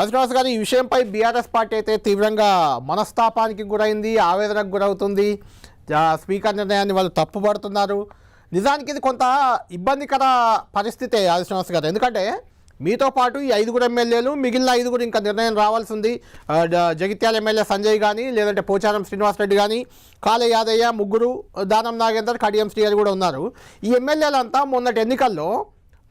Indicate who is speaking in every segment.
Speaker 1: శ్రీనివాస్ గారు, ఈ విషయంపై బీఆర్ఎస్ పార్టీ అయితే తీవ్రంగా మనస్తాపానికి గురైంది, ఆవేదనకు గురవుతుంది. స్పీకర్ నిర్ణయాన్ని వాళ్ళు తప్పుపడుతున్నారు. నిజానికి ఇది కొంత ఇబ్బందికర పరిస్థితే శ్రీనివాస్ గారు. ఎందుకంటే మీతో పాటు ఈ 5 ఎమ్మెల్యేలు, మిగిలిన 5 ఇంకా నిర్ణయం రావాల్సి ఉంది. జగిత్యాల ఎమ్మెల్యే సంజయ్ కానీ, లేదంటే పోచారం శ్రీనివాసరెడ్డి కానీ, కాళే యాదయ్య, ముగ్గురు, దానం నాగేందర్, కడియం శ్రీహరి కూడా ఉన్నారు. ఈ ఎమ్మెల్యేలంతా మొన్నటి ఎన్నికల్లో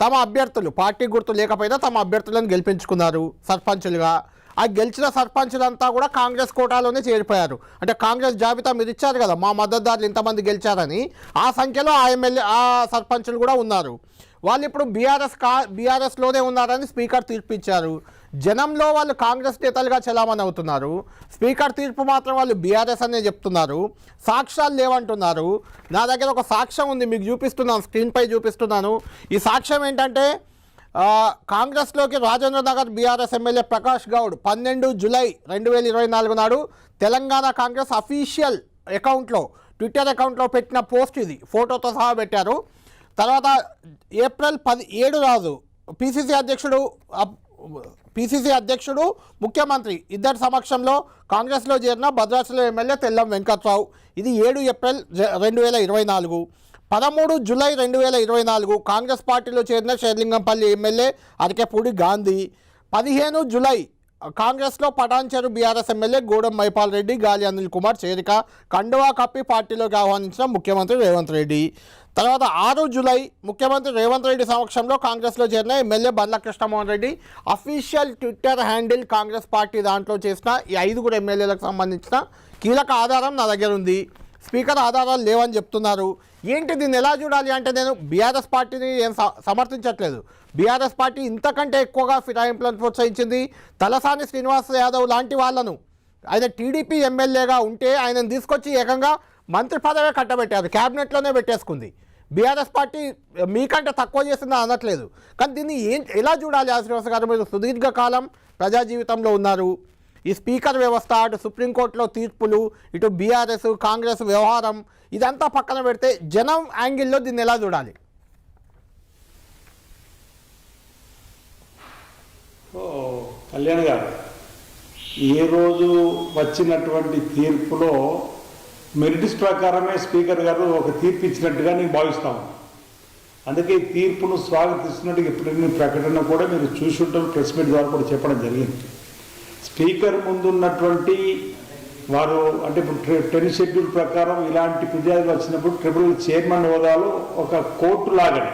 Speaker 1: తమ అభ్యర్థులు, పార్టీ గుర్తు లేకపోయినా తమ అభ్యర్థులను గెలిపించుకున్నారు సర్పంచులుగా. ఆ గెలిచిన సర్పంచులంతా కూడా కాంగ్రెస్ కోటాలోనే చేరిపోయారు. అంటే కాంగ్రెస్ జాబితా మీరు ఇచ్చారు కదా, మా మద్దతుదారులు ఇంతమంది గెలిచారని, ఆ సంఖ్యలో ఆ సర్పంచులు కూడా ఉన్నారు. వాళ్ళు ఇప్పుడు బీఆర్ఎస్లోనే ఉన్నారని స్పీకర్ తీర్పు ఇచ్చారు. జనంలో వాళ్ళు కాంగ్రెస్ నేతలుగా చలామణి అవుతున్నారు. స్పీకర్ తీర్పు మాత్రం వాళ్ళు బీఆర్ఎస్ అనే చెప్తున్నారు. సాక్ష్యాలు లేవంటున్నారు. నా దగ్గర ఒక సాక్ష్యం ఉంది, మీకు చూపిస్తున్నాను, స్క్రీన్పై చూపిస్తున్నాను. ఈ సాక్ష్యం ఏంటంటే, కాంగ్రెస్లోకి Rajendra Nagar BRS MLA Prakash Goud 12 July 2024 నాడు తెలంగాణ కాంగ్రెస్ అఫీషియల్ అకౌంట్లో, ట్విట్టర్ అకౌంట్లో పెట్టిన పోస్ట్ ఇది, ఫోటోతో సహా పెట్టారు. తర్వాత ఏప్రిల్ 17 రాజు పిసిసి అధ్యక్షుడు ముఖ్యమంత్రి ఇద్దరి సమక్షంలో కాంగ్రెస్లో చేరిన భద్రాచలం ఎమ్మెల్యే తెల్లం వెంకట్రావు. ఇది 7 ఏప్రిల్ 2024. 13 జూలై 2024 కాంగ్రెస్ పార్టీలో చేరిన షేర్లింగంపల్లి ఎమ్మెల్యే అరకెపూడి గాంధీ. 15 జూలై కాంగ్రెస్లో పటాన్చెరు బీఆర్ఎస్ ఎమ్మెల్యే గూడెం మైపాల్ రెడ్డి, గాలి అనిల్ కుమార్ చేరిక, కండువా కప్పి పార్టీలోకి ఆహ్వానించిన ముఖ్యమంత్రి రేవంత్ రెడ్డి. తర్వాత 6 జూలై ముఖ్యమంత్రి రేవంత్ రెడ్డి సమక్షంలో కాంగ్రెస్లో చేరిన MLA Bandla Krishnamohan Reddy. Official Twitter handle Congress party దాంట్లో చేసిన ఈ 5 ఎమ్మెల్యేలకు సంబంధించిన కీలక ఆధారం నా దగ్గర ఉంది. స్పీకర్ ఆధారాలు లేవని చెప్తున్నారు. ఏంటి దీన్ని ఎలా చూడాలి అంటే, నేను బీఆర్ఎస్ పార్టీని ఏం సమర్థించట్లేదు. బీఆర్ఎస్ పార్టీ ఇంతకంటే ఎక్కువగా ఫిరాయింపులను ప్రోత్సహించింది. తలసాని శ్రీనివాస్ యాదవ్ లాంటి వాళ్ళను, ఆయన టీడీపీ ఎమ్మెల్యేగా ఉంటే ఆయనను తీసుకొచ్చి ఏకంగా మంత్రి పదవే కట్టబెట్టారు, క్యాబినెట్లోనే పెట్టేసుకుంది. బీఆర్ఎస్ పార్టీ మీకంటే తక్కువ చేసిందా అనట్లేదు. కానీ దీన్ని ఎలా చూడాలి శ్రీనివాస్ గారు? మీరు సుదీర్ఘకాలం ప్రజా జీవితంలో ఉన్నారు. ఈ స్పీకర్ వ్యవస్థ, అటు సుప్రీంకోర్టులో తీర్పులు, ఇటు బీఆర్ఎస్ కాంగ్రెస్ వ్యవహారం, ఇదంతా పక్కన పెడితే జనం యాంగిల్లో దీన్ని ఎలా చూడాలి?
Speaker 2: కళ్యాణ్ గారు, ఏ రోజు వచ్చినటువంటి తీర్పులో మెరిట్స్ ప్రకారమే స్పీకర్ గారు ఒక తీర్పు ఇచ్చినట్టుగా నేను భావిస్తాను. అందుకే ఈ తీర్పును స్వాగతిస్తున్నట్టు ఎప్పుడైనా ప్రకటన కూడా మీరు చూసి ఉంటారు, ప్రెస్ మీట్ ద్వారా కూడా చెప్పడం జరిగింది. స్పీకర్ ముందున్నటువంటి వారు, అంటే ఇప్పుడు 10 షెడ్యూల్ ప్రకారం ఇలాంటి ఫిర్యాదులు వచ్చినప్పుడు ట్రిబ్యునల్ చైర్మన్ హోదాలో ఒక కోర్టు లాగానే